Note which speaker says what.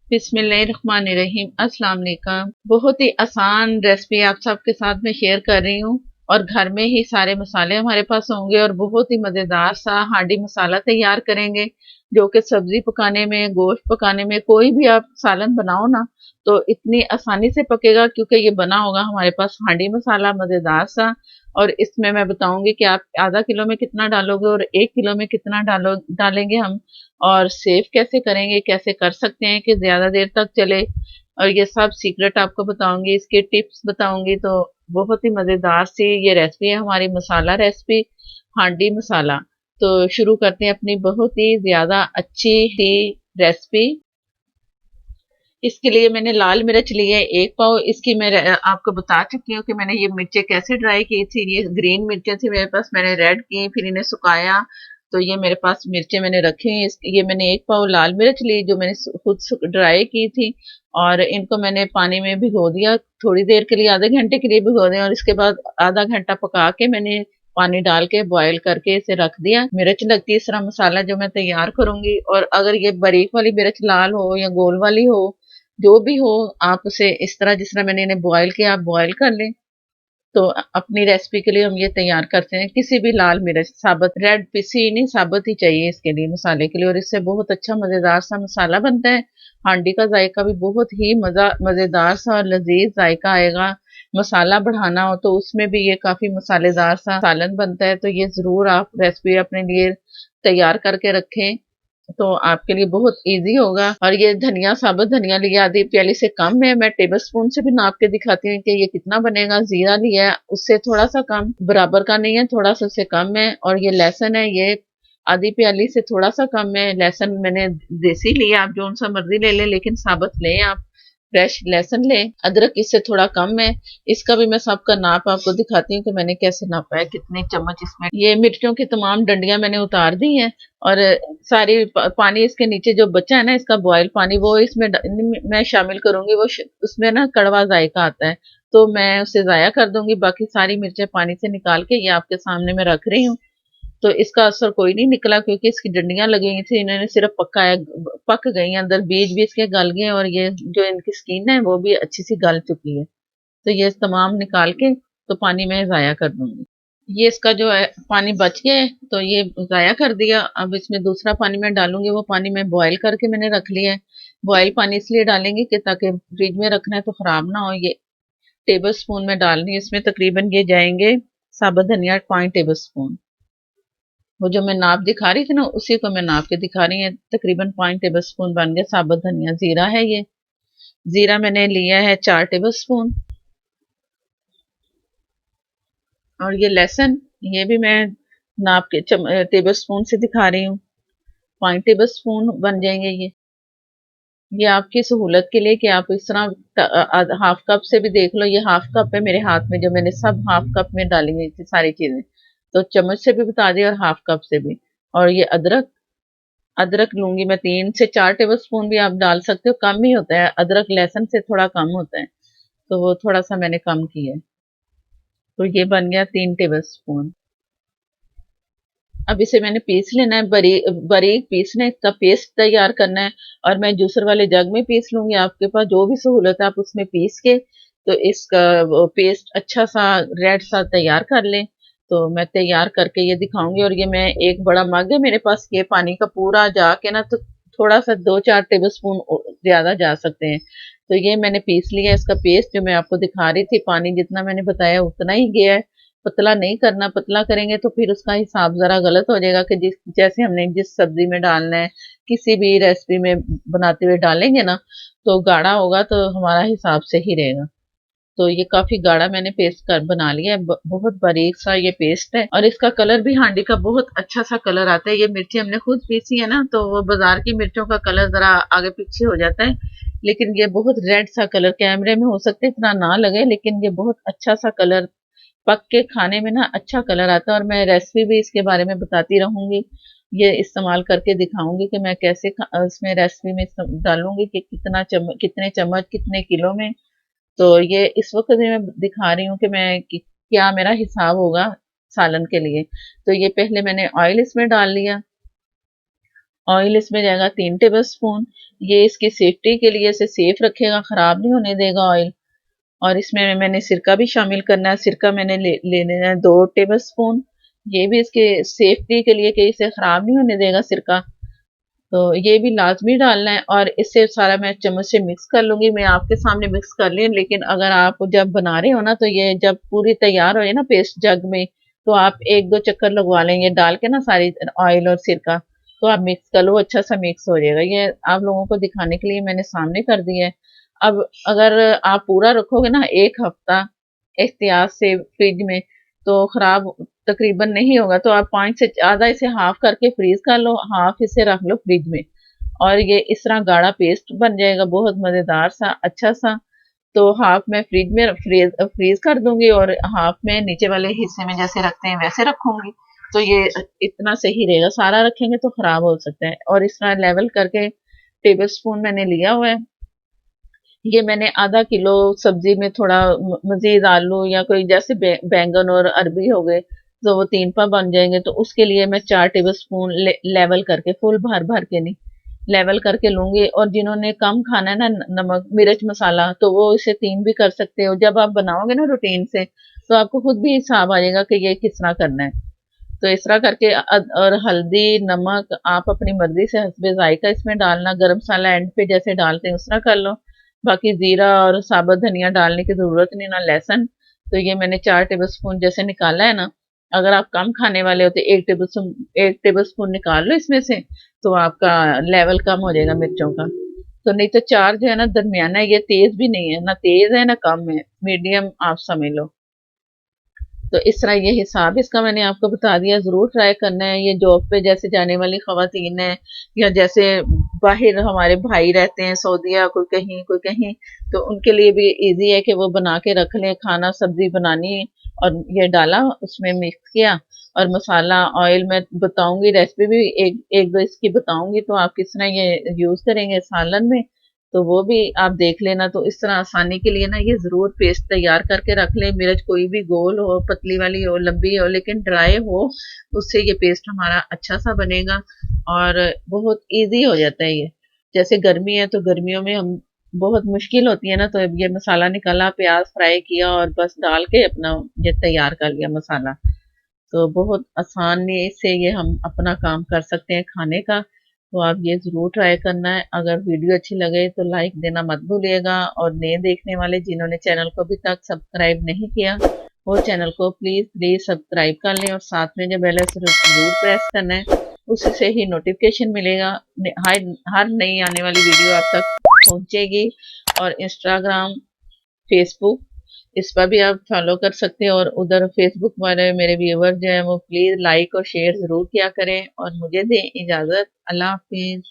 Speaker 1: बिस्मिल्लाहिर्रहमानिर्रहीम। अस्सलाम वालेकुम। बहुत ही आसान रेसिपी आप सबके साथ में शेयर कर रही हूँ और घर में ही सारे मसाले हमारे पास होंगे और बहुत ही मज़ेदार सा हांडी मसाला तैयार करेंगे जो कि सब्जी पकाने में, गोश्त पकाने में, कोई भी आप सालन बनाओ ना तो इतनी आसानी से पकेगा क्योंकि ये बना होगा हमारे पास हांडी मसाला मज़ेदार सा। और इसमें मैं बताऊंगी कि आप आधा किलो में कितना डालोगे और 1 किलो में कितना डालेंगे हम, और सेव कैसे करेंगे, कैसे कर सकते हैं कि ज़्यादा देर तक चले, और ये सब सीक्रेट आपको बताऊंगी, इसके टिप्स बताऊंगी। तो बहुत ही मज़ेदार सी ये रेसिपी है हमारी, मसाला रेसिपी, हांडी मसाला। तो शुरू करते हैं अपनी बहुत ही ज़्यादा अच्छी ही रेसिपी। इसके लिए मैंने लाल मिर्च ली है 1 पाव। इसकी मैं आपको बता चुकी हूँ कि मैंने ये मिर्चें कैसे ड्राई की थी। ये ग्रीन मिर्चें थी मेरे पास, मैंने रेड की, फिर इन्हें सुखाया। तो ये मेरे पास मिर्चें मैंने रखी हैं। ये मैंने 1 पाव लाल मिर्च ली जो मैंने खुद ड्राई की थी, और इनको मैंने पानी में भिगो दिया थोड़ी देर के लिए, आधे घंटे के लिए भिगो दिया, और इसके बाद आधा घंटा पका के मैंने पानी डाल के बॉयल करके इसे रख दिया। मिर्च लगती है इस तरह मसाला जो मैं तैयार करूंगी। और अगर ये बारीक वाली मिर्च लाल हो या गोल वाली हो, जो भी हो, आप उसे इस तरह जिस तरह मैंने इन्हें बॉयल किया आप बॉयल कर लें। तो अपनी रेसिपी के लिए हम ये तैयार करते हैं किसी भी लाल मिर्च, साबुत रेड पिसी नहीं, साबुत ही चाहिए इसके लिए, मसाले के लिए, और इससे बहुत अच्छा मजेदार सा मसाला बनता है। हांडी का जायका भी बहुत ही मजेदार सा और लजीज जायका आएगा। मसाला बढ़ाना हो तो उसमें भी ये काफी मसालेदार सा सालन बनता है। तो ये जरूर आप रेसिपी अपने लिए तैयार करके रखें, तो आपके लिए बहुत इजी होगा। और ये धनिया, साबुत धनिया लिया आधी प्याली से कम है, मैं टेबल स्पून से भी नाप के दिखाती हूँ कि ये कितना बनेगा। जीरा लिया है उससे थोड़ा सा कम, बराबर का नहीं है, थोड़ा सा उससे कम है। और ये लहसुन है, ये आधी प्याली से थोड़ा सा कम है। लहसुन मैंने देसी लिया, आप जो सा मर्जी ले लें, लेकिन साबुत लें आप, फ्रेश लहसुन लें। अदरक इससे थोड़ा कम है। इसका भी मैं सबका नाप आपको दिखाती हूँ कि मैंने कैसे नापा है, कितने चम्मच इसमें। ये मिर्चों की तमाम डंडियां मैंने उतार दी हैं, और सारी पानी इसके नीचे जो बचा है ना इसका बॉयल पानी, वो इसमें मैं शामिल करूंगी। वो उसमें ना कड़वा जायका आता है, तो मैं उसे जाया कर दूंगी। बाकी सारी मिर्चें पानी से निकाल के ये आपके सामने मैं रख रही हूँ। तो इसका असर कोई नहीं निकला क्योंकि इसकी डंडियां लगी हुई थी, इन्होंने सिर्फ पकाया, पक गई, अंदर बीज भी इसके गल गए, और ये जो इनकी स्किन है वो भी अच्छी सी गल चुकी है। तो ये तमाम निकाल के तो पानी में जाया कर दूंगी। ये इसका जो है पानी बच गया है तो ये जाया कर दिया। अब इसमें दूसरा पानी मैं डालूंगी, वो पानी मैं बॉयल करके मैंने रख लिया है। बॉयल पानी इसलिए डालेंगे कि ताकि फ्रिज में रखना है तो खराब ना हो। ये टेबल स्पून में डालनी है, इसमें तकरीबन ये जाएंगे साबुत धनिया 5 टेबल स्पून। वो जो मैं नाप दिखा रही थी ना उसी को मैं नाप के दिखा रही है, तकरीबन 5 टेबल स्पून बन गया साबुत धनिया। जीरा है ये, जीरा मैंने लिया है 4 टेबल स्पून। और ये लहसुन, ये भी मैं नाप के टेबल स्पून से दिखा रही हूँ, 5 टेबल स्पून बन जाएंगे ये आपकी सहूलत के लिए कि आप इस तरह हाफ कप से भी देख लो। ये हाफ कप है मेरे हाथ में, जो मैंने सब हाफ कप में डाली हुई थी सारी चीजें, तो चम्मच से भी बता दिया और हाफ कप से भी। और ये अदरक, अदरक लूंगी मैं 3 से 4 टेबल स्पून भी आप डाल सकते हो, कम ही होता है अदरक, लहसुन से थोड़ा कम होता है, तो वो थोड़ा सा मैंने कम किया है। तो ये बन गया 3 टेबल स्पून। अब इसे मैंने पीस लेना है, बारीक बारीक पीसने का पेस्ट तैयार करना है। और मैं जूसर वाले जग में पीस लूंगी, आपके पास जो भी सहूलत है आप उसमें पीस के तो इसका पेस्ट अच्छा सा रेड सा तैयार कर लें। तो मैं तैयार करके ये दिखाऊंगी। और ये मैं एक बड़ा मग है मेरे पास, ये पानी का पूरा जाके ना तो थोड़ा सा 2-4 टेबल स्पून ज्यादा जा सकते हैं। तो ये मैंने पीस लिया इसका पेस्ट, जो मैं आपको दिखा रही थी, पानी जितना मैंने बताया उतना ही गया है। पतला नहीं करना, पतला करेंगे तो फिर उसका हिसाब जरा गलत हो जाएगा कि जिस जैसे हमने जिस सब्जी में डालना है, किसी भी रेसिपी में बनाते हुए डालेंगे ना, तो गाढ़ा होगा तो हमारा हिसाब से ही रहेगा। तो ये काफी गाढ़ा मैंने पेस्ट कर बना लिया है, बहुत बारीक सा ये पेस्ट है। और इसका कलर भी हांडी का बहुत अच्छा सा कलर आता है। ये मिर्ची हमने खुद पीसी है ना, तो वो बाजार की मिर्चों का कलर जरा आगे पीछे हो जाता है, लेकिन ये बहुत रेड सा कलर, कैमरे में हो सकता है इतना ना लगे, लेकिन ये बहुत अच्छा सा कलर, पक के खाने में ना अच्छा कलर आता है। और मैं रेसिपी भी इसके बारे में बताती रहूंगी, ये इस्तेमाल करके दिखाऊंगी कि मैं कैसे इसमें रेसिपी में डालूंगी कि कितने चम्मच कितने किलो में। तो ये इस वक्त मैं दिखा रही हूँ कि क्या मेरा हिसाब होगा सालन के लिए। तो ये पहले मैंने ऑयल इसमें डाल लिया, ऑयल इसमें जाएगा 3 टेबल स्पून। ये इसकी सेफ्टी के लिए इसे सेफ रखेगा, खराब नहीं होने देगा ऑयल। और इसमें मैंने सिरका भी शामिल करना है। सिरका मैंने लेने है 2 टेबल स्पून। ये भी इसके सेफ्टी के लिए कि इसे खराब नहीं होने देगा सिरका। तो ये भी लाजमी डालना है और इससे सारा मैं चम्मच से मिक्स कर लूंगी। मैं आपके सामने मिक्स कर ली, लेकिन अगर आप जब बना रहे हो ना, तो ये जब पूरी तैयार हो जाए ना पेस्ट जग में, तो आप 1-2 चक्कर लगवा लेंगे डाल के ना सारी ऑयल और सिरका। तो आप मिक्स कर लो, अच्छा सा मिक्स हो जाएगा। ये आप लोगों को दिखाने के लिए मैंने सामने कर दिया है। अब अगर आप पूरा रखोगे ना 1 हफ्ता एहतियात से फ्रिज में, तो खराब तकरीबन नहीं होगा। तो आप 5 से आधा इसे हाफ करके फ्रीज कर लो, हाफ इसे रख लो फ्रिज में, और ये इस तरह गाढ़ा पेस्ट बन जाएगा, बहुत मजेदार सा अच्छा सा। तो हाफ मैं फ्रिज में फ्रीज कर दूंगी और हाफ में नीचे वाले हिस्से में जैसे रखते हैं वैसे रखूंगी। तो ये इतना सही रहेगा। सारा रखेंगे तो खराब हो सकता है। और इस तरह लेवल करके टेबल स्पून मैंने लिया हुआ है। ये मैंने आधा किलो सब्जी में थोड़ा मजीद आलू या कोई जैसे बैंगन और अरबी हो गए, तो वो 3 पा बन जाएंगे। तो उसके लिए मैं 4 टेबल स्पून लेवल करके, फुल भर भर के नहीं, लेवल करके लूंगी। और जिन्होंने कम खाना है ना, नमक मिर्च मसाला, तो वो इसे 3 भी कर सकते हो। जब आप बनाओगे ना रूटीन से, तो आपको खुद भी हिसाब आ जाएगा कि ये किस तरह करना है। तो इस तरह करके और हल्दी नमक आप अपनी मर्जी से हस्बे जायका इसमें डालना। गरम मसाला एंड पे जैसे डालते हैं उस तरह कर लो। बाकी जीरा और साबुत धनिया डालने की जरूरत नहीं, ना लहसुन। तो ये मैंने 4 टेबल स्पून जैसे निकाला है ना। अगर आप कम खाने वाले हो तो 1 टेबल स्पून निकाल लो इसमें से, तो आपका लेवल कम हो जाएगा मिर्चों का। तो नहीं तो 4 जो है ना दरमियाना है, ये तेज भी नहीं है, ना तेज है ना कम है, मीडियम आप समझ लो। तो इस तरह ये हिसाब इसका मैंने आपको बता दिया, ज़रूर ट्राई करना है। ये जॉब पे जैसे जाने वाली ख़वातीन हैं, या जैसे बाहर हमारे भाई रहते हैं सऊदीया, कोई कहीं, तो उनके लिए भी इजी है कि वो बना के रख लें। खाना सब्जी बनानी और ये डाला, उसमें मिक्स किया, और मसाला ऑयल मैं बताऊंगी, रेसिपी भी एक एक दो इसकी बताऊंगी, तो आप किस तरह ये यूज़ करेंगे सालन में, तो वो भी आप देख लेना। तो इस तरह आसानी के लिए ना ये जरूर पेस्ट तैयार करके रख लें। मिर्च कोई भी गोल हो, पतली वाली हो, लंबी हो, लेकिन ड्राई हो, उससे ये पेस्ट हमारा अच्छा सा बनेगा और बहुत इजी हो जाता है ये। जैसे गर्मी है तो गर्मियों में हम बहुत मुश्किल होती है ना, तो ये मसाला निकाला, प्याज फ्राई किया और बस डाल के अपना ये तैयार कर लिया मसाला। तो बहुत आसानी से ये हम अपना काम कर सकते हैं खाने का। तो आप ये ज़रूर ट्राई करना है। अगर वीडियो अच्छी लगे तो लाइक देना मत भूलिएगा, और नए देखने वाले जिन्होंने चैनल को अभी तक सब्सक्राइब नहीं किया, वो चैनल को प्लीज़ प्लीज़ सब्सक्राइब कर लें, और साथ में जो बेल है उसे ज़रूर प्रेस करना है। उससे ही नोटिफिकेशन मिलेगा, हर हर नई आने वाली वीडियो आप तक पहुंचेगी। और इंस्टाग्राम, फेसबुक, इस पर भी आप फॉलो कर सकते हैं। और उधर फेसबुक वाले मेरे व्यूवर जो हैं वो प्लीज लाइक और शेयर जरूर किया करें। और मुझे दें इजाजत। अल्लाह हाफिज।